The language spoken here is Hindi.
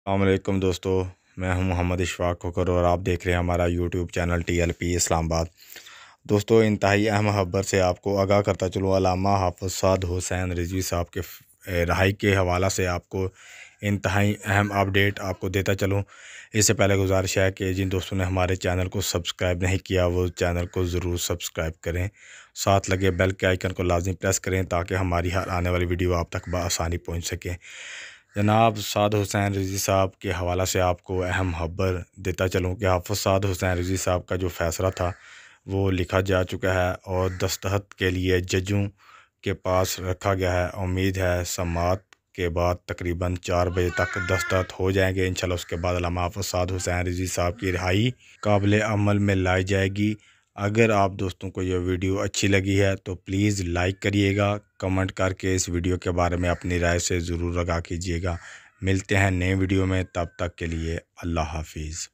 अस्सलामुअलैकुम दोस्तों, मैं हूं मोहम्मद इशफाक खोकर और आप देख रहे हैं हमारा यूट्यूब चैनल TLP इस्लामाबाद। दोस्तों, इंतहाई अहम खबर से आपको आगाह करता चलूँ। अल्लामा हाफ़िज़ साद हुसैन रिज़वी साहब के रहाई के हवाला से आपको इंतहाई अहम अपडेट आपको देता चलूँ। इससे पहले गुजारिश है कि जिन दोस्तों ने हमारे चैनल को सब्सक्राइब नहीं किया वो चैनल को ज़रूर सब्सक्राइब करें, साथ लगे बेल के आइकन को लाजमी प्रेस करें ताकि हमारी हर आने वाली वीडियो आप तक बआसानी पहुँच सके। जनाब साद हुसैन रिज़वी साहब के हवाला से आपको अहम खबर देता चलूँ कि हाफ़िज़ साद हुसैन रिज़वी साहब का जो फ़ैसला था वो लिखा जा चुका है और दस्तखत के लिए जजों के पास रखा गया है। उम्मीद है समाअत के बाद तकरीबन 4 बजे तक दस्तखत हो जाएंगे। इंशाल्लाह उसके बाद अल्लामा हाफ़िज़ साद हुसैन रिज़वी साहब की रिहाई काबिल अमल में लाई जाएगी। अगर आप दोस्तों को यह वीडियो अच्छी लगी है तो प्लीज़ लाइक करिएगा, कमेंट करके इस वीडियो के बारे में अपनी राय से ज़रूर आगाह कीजिएगा। मिलते हैं नए वीडियो में, तब तक के लिए अल्लाह हाफिज़।